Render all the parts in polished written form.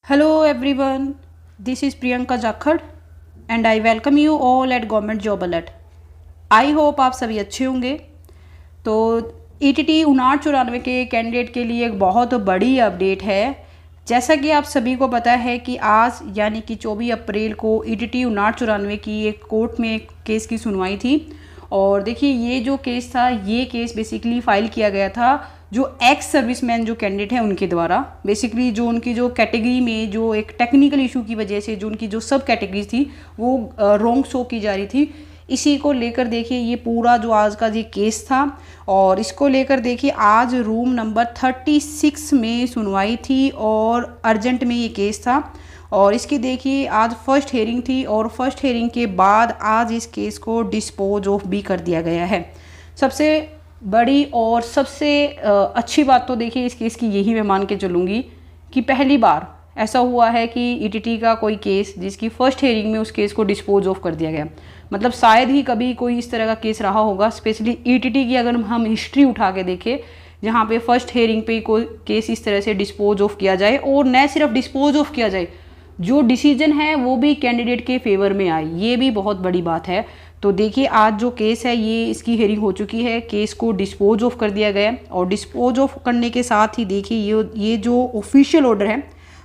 Hello everyone, this is Priyanka Jakhad and I welcome you all at Government Job Alert. I hope आप सभी अच्छे होंगे। तो ETT 5994 के कैंडिडेट के लिए एक बहुत बड़ी अपडेट है। जैसा कि आप सभी को पता है कि आज यानी कि 24 अप्रैल को ईटीटी 5994 की एक कोर्ट में एक केस की सुनवाई थी। और देखिए ये जो केस था, ये केस बेसिकली फाइल किया गया था जो एक्स सर्विसमैन जो कैंडिडेट हैं उनके द्वारा। बेसिकली जो उनकी जो कैटेगरी में जो एक टेक्निकल इशू की वजह से जो उनकी जो सब कैटेगरीज थी वो रॉन्ग शो की जा रही थी, इसी को लेकर देखिए ये पूरा जो आज का ये केस था। और इसको लेकर देखिए आज रूम नंबर 36 में सुनवाई थी और अर्जेंट में ये केस था। और इसकी देखिए आज फर्स्ट हेयरिंग थी और फर्स्ट हेयरिंग के बाद आज इस केस को डिस्पोज ऑफ भी कर दिया गया है। सबसे बड़ी और सबसे अच्छी बात तो देखिए इस केस की यही मैं मान के चलूँगी कि पहली बार ऐसा हुआ है कि ईटीटी का कोई केस जिसकी फर्स्ट हेयरिंग में उस केस को डिस्पोज ऑफ कर दिया गया। मतलब शायद ही कभी कोई इस तरह का केस रहा होगा। स्पेशली ईटीटी की अगर हम हिस्ट्री उठा के देखें जहाँ पे फर्स्ट हेयरिंग पे कोई केस इस तरह से डिस्पोज ऑफ किया जाए और न सिर्फ डिस्पोज ऑफ किया जाए, जो डिसीजन है वो भी कैंडिडेट के फेवर में आए, ये भी बहुत बड़ी बात है। तो देखिए आज जो केस है ये इसकी हेयरिंग हो चुकी है, केस को डिस्पोज ऑफ कर दिया गया और डिस्पोज ऑफ करने के साथ ही देखिए ये जो ऑफिशियल ऑर्डर है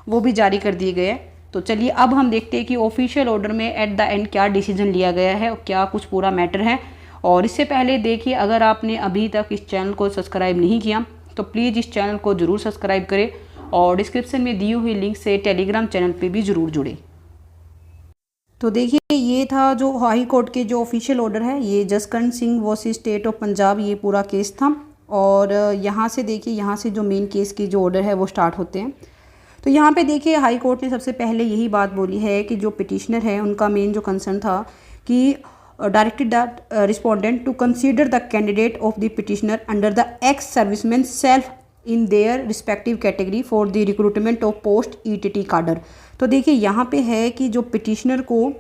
वो भी जारी कर दिए गए हैं। तो चलिए अब हम देखते हैं कि ऑफिशियल ऑर्डर में एट द एंड क्या डिसीजन लिया गया है और क्या कुछ पूरा मैटर है। और इससे पहले देखिए अगर आपने अभी तक इस चैनल को सब्सक्राइब नहीं किया तो प्लीज़ इस चैनल को ज़रूर सब्सक्राइब करें और डिस्क्रिप्शन में दी हुई लिंक से टेलीग्राम चैनल पे भी ज़रूर जुड़े। तो देखिए ये था जो हाई कोर्ट के जो ऑफिशियल ऑर्डर है, ये Jaskaran Singh versus state of Punjab ये पूरा केस था। और यहाँ से देखिए यहाँ से जो मेन केस की जो ऑर्डर है वो स्टार्ट होते हैं। तो यहाँ पे देखिए हाई कोर्ट ने सबसे पहले यही बात बोली है कि जो पिटिशनर है उनका मेन जो कंसर्न था कि directed that respondent to consider the candidate of the petitioner under the ex serviceman self in their respective category for the recruitment of post ETT cadre. तो देखिए यहाँ पे है कि जो पिटिशनर को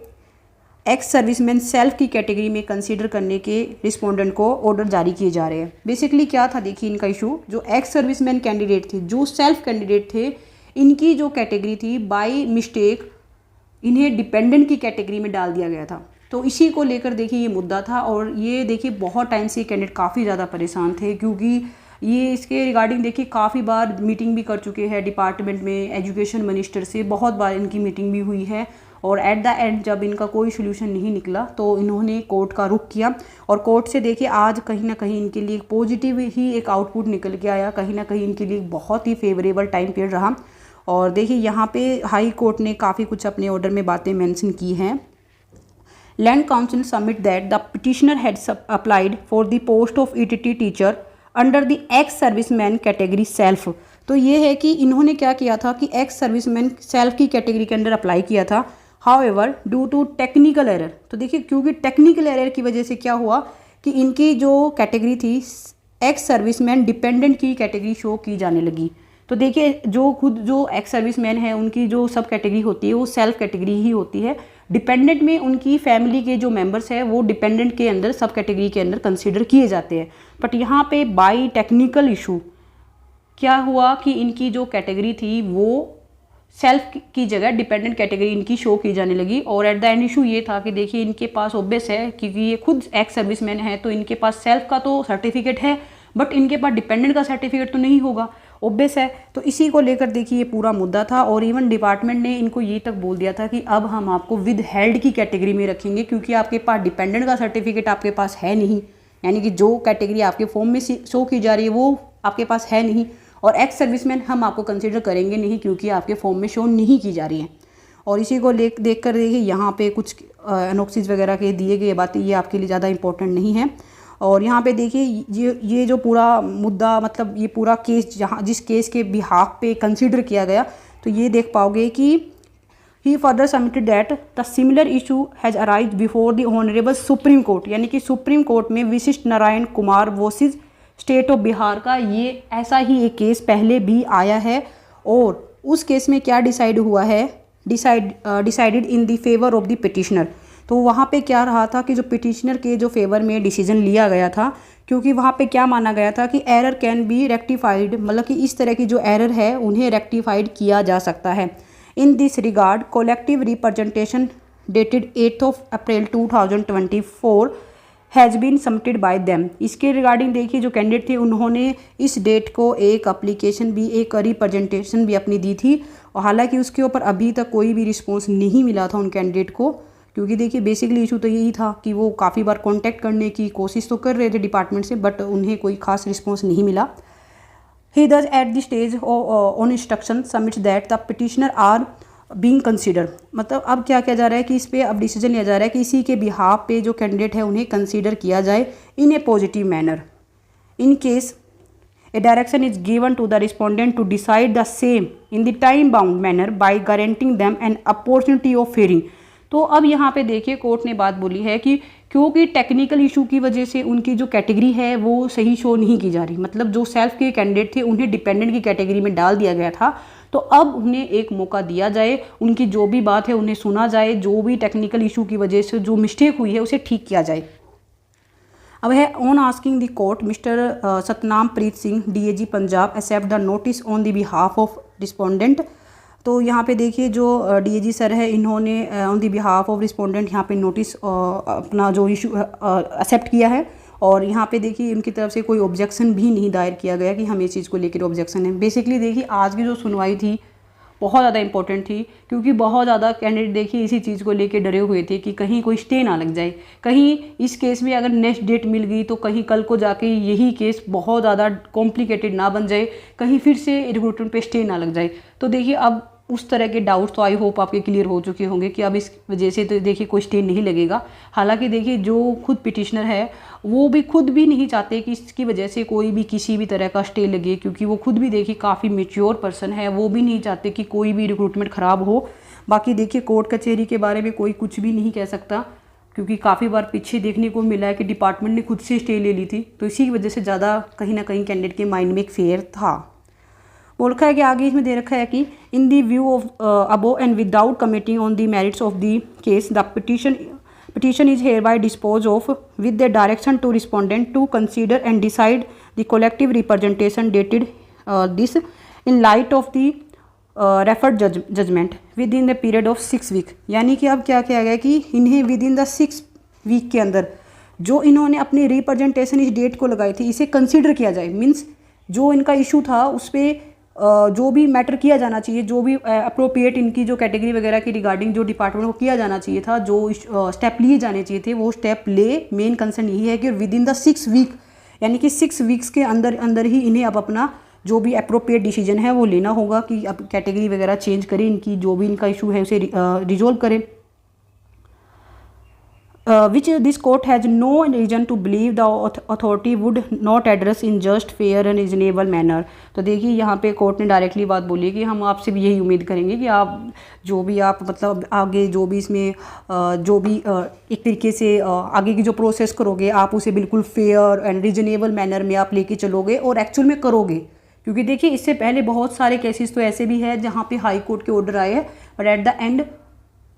एक्स सर्विसमैन सेल्फ की कैटेगरी में कंसीडर करने के रिस्पोंडेंट को ऑर्डर जारी किए जा रहे हैं। बेसिकली क्या था देखिए इनका इशू, जो एक्स सर्विसमैन कैंडिडेट थे, जो सेल्फ कैंडिडेट थे, इनकी जो कैटेगरी थी बाय मिस्टेक इन्हें डिपेंडेंट की कैटेगरी में डाल दिया गया था। तो इसी को लेकर देखिए ये मुद्दा था और ये देखिए बहुत टाइम से कैंडिडेट काफ़ी ज़्यादा परेशान थे, क्योंकि ये इसके रिगार्डिंग देखिए काफ़ी बार मीटिंग भी कर चुके हैं डिपार्टमेंट में, एजुकेशन मिनिस्टर से बहुत बार इनकी मीटिंग भी हुई है। और एट द एंड जब इनका कोई सोल्यूशन नहीं निकला तो इन्होंने कोर्ट का रुख किया और कोर्ट से देखिए आज कहीं ना कहीं इनके लिए पॉजिटिव ही एक आउटपुट निकल के आया, कहीं ना कहीं इनके लिए बहुत ही फेवरेबल टाइम पीरियड रहा। और देखिए यहाँ पे हाई कोर्ट ने काफ़ी कुछ अपने ऑर्डर में बातें मेंशन की हैं। Learned counsel submit that the petitioner had applied for the post of ETT teacher under the ex serviceman category self. तो ये है कि इन्होंने क्या किया था कि एक्स सर्विसमैन सेल्फ की कैटेगरी के अंदर अप्लाई किया था। However due to technical error, तो देखिए क्योंकि टेक्निकल एरर की वजह से क्या हुआ कि इनकी जो कैटेगरी थी एक्स सर्विसमैन डिपेंडेंट की कैटेगरी शो की जाने लगी। तो देखिए जो खुद जो एक्स सर्विसमैन है उनकी जो सब कैटेगरी होती है वो सेल्फ कैटेगरी ही होती है। डिपेंडेंट में उनकी फैमिली के जो मेंबर्स हैं वो डिपेंडेंट के अंदर सब कैटेगरी के अंदर कंसीडर किए जाते हैं। बट यहाँ पे बाई टेक्निकल इशू क्या हुआ कि इनकी जो कैटेगरी थी वो सेल्फ की जगह डिपेंडेंट कैटेगरी इनकी शो की जाने लगी। और एट द एंड इशू ये था कि देखिए इनके पास ऑब्वियस है क्योंकि ये खुद एक्स सर्विसमैन है तो इनके पास सेल्फ का तो सर्टिफिकेट है बट इनके पास डिपेंडेंट का सर्टिफिकेट तो नहीं होगा, ऑब्वियस है। तो इसी को लेकर देखिए ये पूरा मुद्दा था और इवन डिपार्टमेंट ने इनको ये तक बोल दिया था कि अब हम आपको विद हेल्ड की कैटेगरी में रखेंगे क्योंकि आपके पास डिपेंडेंट का सर्टिफिकेट आपके पास है नहीं, यानी कि जो कैटेगरी आपके फॉर्म में शो की जा रही है वो आपके पास है नहीं। और एक्स सर्विसमैन हम आपको कंसिडर करेंगे नहीं क्योंकि आपके फॉर्म में शो नहीं की जा रही है। और इसी को देख कर देखिए यहाँ पे कुछ एनोक्सिस वगैरह के दिए गए बातें ये आपके लिए ज़्यादा इंपॉर्टेंट नहीं है। और यहाँ पे देखिए ये जो पूरा मुद्दा मतलब ये पूरा केस जहाँ जिस केस के बिहाफ पे कंसिडर किया गया तो ये देख पाओगे कि he further submitted that the similar issue has arise before the honourable supreme court, यानी कि सुप्रीम कोर्ट में Vishisht Narayan Kumar versus state of Bihar का ये ऐसा ही एक केस पहले भी आया है। और उस केस में क्या डिसाइड हुआ है, decided in the favour of the petitioner. तो वहाँ पे क्या रहा था कि जो पिटिशनर के जो फेवर में डिसीजन लिया गया था, क्योंकि वहाँ पे क्या माना गया था कि एरर कैन बी रेक्टिफाइड, मतलब कि इस तरह की जो एरर है उन्हें रेक्टिफाइड किया जा सकता है। In this regard collective representation dated 8 April 2024 has been submitted by them. इसके रिगार्डिंग देखिए जो कैंडिडेट थे उन्होंने इस डेट को एक एप्लीकेशन भी, एक रिप्रेजेंटेशन भी अपनी दी थी, और हालांकि उसके ऊपर अभी तक कोई भी रिस्पॉन्स नहीं मिला था उन कैंडिडेट को, क्योंकि देखिए बेसिकली इशू तो यही था कि वो काफ़ी बार कांटेक्ट करने की कोशिश तो कर रहे थे डिपार्टमेंट से, बट उन्हें कोई खास रिस्पॉन्स नहीं मिला। ही does at the stage on instruction submits that the petitioner are being considered। मतलब अब क्या किया जा रहा है कि इस पे अब डिसीजन लिया जा रहा है कि इसी के बिहाफ पे जो कैंडिडेट है उन्हें कंसीडर किया जाए in a positive manner. In case a direction is given to the respondent to decide the same in the time bound manner by granting them an opportunity of hearing. तो अब यहाँ पे देखिए court ने बात बोली है कि क्योंकि टेक्निकल इशू की वजह से उनकी जो कैटेगरी है वो सही शो नहीं की जा रही, मतलब जो सेल्फ के कैंडिडेट थे उन्हें डिपेंडेंट की कैटेगरी में डाल दिया गया था, तो अब उन्हें एक मौका दिया जाए, उनकी जो भी बात है उन्हें सुना जाए, जो भी टेक्निकल इशू की वजह से जो मिस्टेक हुई है उसे ठीक किया जाए। अब है on asking the court mister Satnam Preet Singh DAG Punjab accept the notice on the behalf of respondent. तो यहाँ पे देखिए जो DAG सर है इन्होंने on the behalf of respondent यहाँ पे नोटिस अपना जो इशू एक्सेप्ट किया है, और यहाँ पे देखिए उनकी तरफ से कोई ऑब्जेक्शन भी नहीं दायर किया गया कि हम इस चीज़ को लेकर ऑब्जेक्शन है। बेसिकली देखिए आज की जो सुनवाई थी बहुत ज़्यादा इंपॉर्टेंट थी, क्योंकि बहुत ज़्यादा कैंडिडेट देखिए इसी चीज़ को लेकर डरे हुए थे कि कहीं कोई स्टे ना लग जाए, कहीं इस केस में अगर नेक्स्ट डेट मिल गई तो कहीं कल को जाके यही केस बहुत ज़्यादा कॉम्प्लिकेटेड ना बन जाए, कहीं फिर से रिक्रूटमेंट पे स्टे ना लग जाए। तो देखिए अब उस तरह के डाउट्स तो आई होप आपके क्लियर हो चुके होंगे कि अब इस वजह से तो देखिए कोई स्टे नहीं लगेगा। हालांकि देखिए जो खुद पिटिशनर है वो भी खुद भी नहीं चाहते कि इसकी वजह से कोई भी किसी भी तरह का स्टे लगे, क्योंकि वो खुद भी देखिए काफ़ी मेच्योर पर्सन है, वो भी नहीं चाहते कि कोई भी रिक्रूटमेंट ख़राब हो। बाकी देखिए कोर्ट कचहरी के बारे में कोई कुछ भी नहीं कह सकता, क्योंकि काफ़ी बार पीछे देखने को मिला है कि डिपार्टमेंट ने खुद से स्टे ले ली थी, तो इसी की वजह से ज़्यादा कहीं ना कहीं कैंडिडेट के माइंड में एक फेयर था। बोल रखा है कि आगे इसमें दे रखा है कि in the view of above and without committing on the merits of the case the petition is hereby disposed of with the direction to respondent to consider and decide the collective representation dated this in light of the referred judgment within the period of 6 week। यानी कि अब क्या किया गया कि इन्हें within the 6 week के अंदर जो इन्होंने अपनी रिप्रेजेंटेशन इस डेट को लगाई थी इसे कंसिडर किया जाए। मीन्स जो इनका इशू था उस पर जो भी मैटर किया जाना चाहिए, जो भी अप्रोप्रिएट इनकी जो कैटेगरी वगैरह की रिगार्डिंग जो डिपार्टमेंट को किया जाना चाहिए था, जो स्टेप लिए जाने चाहिए थे वो स्टेप ले। मेन कंसर्न यही है कि विद इन द 6 वीक यानी कि 6 वीक्स के अंदर अंदर ही इन्हें अब अपना जो भी अप्रोप्रिएट डिसीजन है वो लेना होगा कि अब कैटेगरी वगैरह चेंज करें, इनकी जो भी इनका इशू है उसे रिजोल्व करें। which this court has no reason to believe the authority would not address in just, fair and reasonable manner। तो देखिए यहाँ पे कोर्ट ने डायरेक्टली बात बोली है कि हम आपसे भी यही उम्मीद करेंगे कि आप जो भी आप मतलब आगे जो भी इसमें जो भी एक तरीके से आगे की जो प्रोसेस करोगे आप उसे बिल्कुल फेयर एंड रीजनेबल मैनर में आप लेके चलोगे और एक्चुअल में करोगे। क्योंकि देखिए इससे पहले बहुत सारे केसेस तो ऐसे भी है जहाँ पे हाई कोर्ट के ऑर्डर आए हैं, but at the end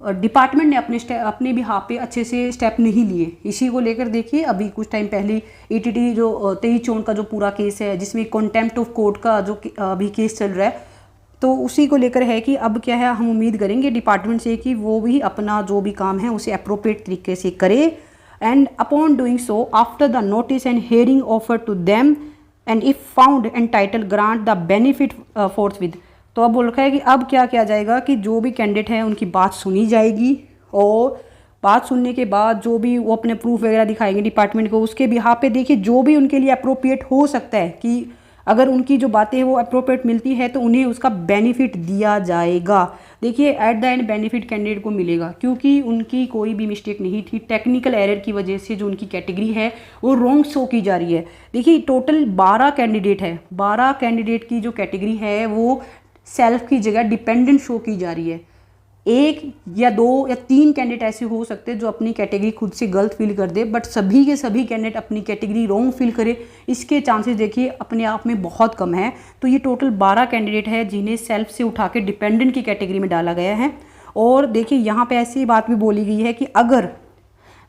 department ने अपने बिहाफ पे अच्छे से स्टेप नहीं लिए। इसी को लेकर देखिए अभी कुछ टाइम पहले ETT जो 23/4 का जो पूरा केस है जिसमें कंटेम्प्ट ऑफ कोर्ट का जो अभी केस चल रहा है, तो उसी को लेकर है कि अब क्या है हम उम्मीद करेंगे डिपार्टमेंट से कि वो भी अपना जो भी काम है उसे अप्रोप्रिएट तरीके से करे। And upon doing so after the notice and hearing offer to them and if found entitled grant the benefit forthwith. तो अब बोल रखा है कि अब क्या किया जाएगा कि जो भी कैंडिडेट है उनकी बात सुनी जाएगी, और बात सुनने के बाद जो भी वो अपने प्रूफ वगैरह दिखाएंगे डिपार्टमेंट को, उसके बिहाफ पे देखिए जो भी उनके लिए अप्रोप्रिएट हो सकता है कि अगर उनकी जो बातें हैं वो अप्रोप्रिएट मिलती है तो उन्हें उसका बेनिफिट दिया जाएगा। देखिए at the end benefit candidate को मिलेगा, क्योंकि उनकी कोई भी मिस्टेक नहीं थी। टेक्निकल एरर की वजह से जो उनकी कैटेगरी है वो रॉन्ग शो की जा रही है। देखिए टोटल 12 कैंडिडेट है, 12 कैंडिडेट की जो कैटेगरी है वो सेल्फ की जगह डिपेंडेंट शो की जा रही है। 1 या 2 या 3 कैंडिडेट ऐसे हो सकते हैं जो अपनी कैटेगरी खुद से गलत फील कर दे, बट सभी के सभी कैंडिडेट अपनी कैटेगरी रॉन्ग फील करे इसके चांसेस देखिए अपने आप में बहुत कम है। तो ये टोटल 12 कैंडिडेट है जिन्हें सेल्फ से उठा के डिपेंडेंट की कैटेगरी में डाला गया है। और देखिए यहाँ पे ऐसी बात भी बोली गई है कि अगर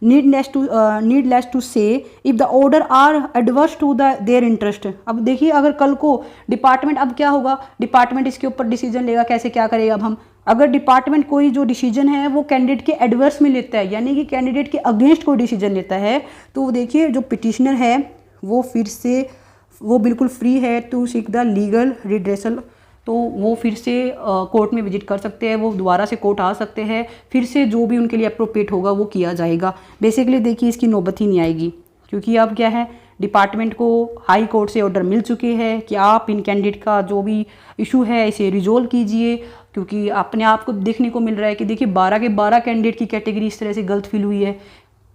needless to say if the order are adverse to their interest। अब देखिए अगर कल को डिपार्टमेंट, अब क्या होगा डिपार्टमेंट इसके ऊपर डिसीजन लेगा कैसे क्या करेगा। अब हम अगर डिपार्टमेंट कोई जो डिसीजन है वो कैंडिडेट के एडवर्स में लेता है, यानी कि कैंडिडेट के अगेंस्ट कोई डिसीजन लेता है, तो वो देखिए जो पिटिशनर है वो फिर से वो बिल्कुल फ्री है to seek the legal redressal. तो वो फिर से कोर्ट में विजिट कर सकते हैं, वो दोबारा से कोर्ट आ सकते हैं, फिर से जो भी उनके लिए अप्रोप्रिएट होगा वो किया जाएगा। बेसिकली देखिए इसकी नौबत ही नहीं आएगी, क्योंकि अब क्या है, डिपार्टमेंट को हाई कोर्ट से ऑर्डर मिल चुके हैं कि आप इन कैंडिडेट का जो भी इशू है इसे रिजोल्व कीजिए। क्योंकि अपने आप को देखने को मिल रहा है कि देखिए 12 के 12 कैंडिडेट की कैटेगरी इस तरह से गलत फिल हुई है।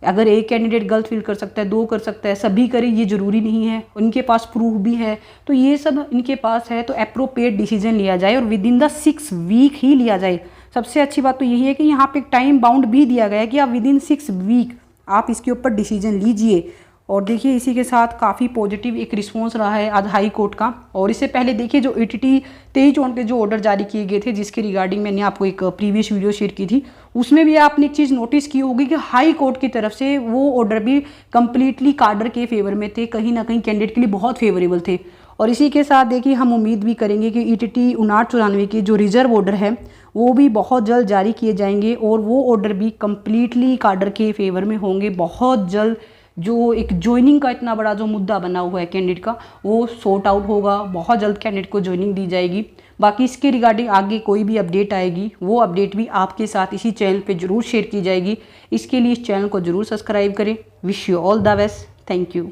अगर एक कैंडिडेट गलत फिल कर सकता है, 2 कर सकता है, सभी करें ये ज़रूरी नहीं है, उनके पास प्रूफ भी है, तो ये सब इनके पास है, तो अप्रोप्रिएट डिसीजन लिया जाए और विद इन द 6 वीक ही लिया जाए। सबसे अच्छी बात तो यही है कि यहाँ पे एक टाइम बाउंड भी दिया गया है कि आप विद इन 6 वीक आप इसके ऊपर डिसीजन लीजिए। और देखिए इसी के साथ काफ़ी पॉजिटिव एक रिस्पॉन्स रहा है आज हाई कोर्ट का। और इससे पहले देखिए जो ETT 23 जून के जो ऑर्डर जारी किए गए थे, जिसके रिगार्डिंग मैंने आपको एक प्रीवियस वीडियो शेयर की थी, उसमें भी आपने एक चीज़ नोटिस की होगी कि हाई कोर्ट की तरफ से वो ऑर्डर भी कंप्लीटली कार्डर के फेवर में थे, कहीं ना कहीं कैंडिडेट के लिए बहुत फेवरेबल थे। और इसी के साथ देखिए हम उम्मीद भी करेंगे कि ETT 5994 के जो रिजर्व ऑर्डर है वो भी बहुत जल्द जारी किए जाएंगे और वो ऑर्डर भी कंप्लीटली कार्डर के फेवर में होंगे बहुत जल्द। जो एक ज्वाइनिंग का इतना बड़ा जो मुद्दा बना हुआ है कैंडिडेट का, वो सॉर्ट आउट होगा, बहुत जल्द कैंडिडेट को ज्वाइनिंग दी जाएगी। बाकी इसके रिगार्डिंग आगे कोई भी अपडेट आएगी वो अपडेट भी आपके साथ इसी चैनल पे जरूर शेयर की जाएगी। इसके लिए इस चैनल को जरूर सब्सक्राइब करें। Wish you all the best. Thank you.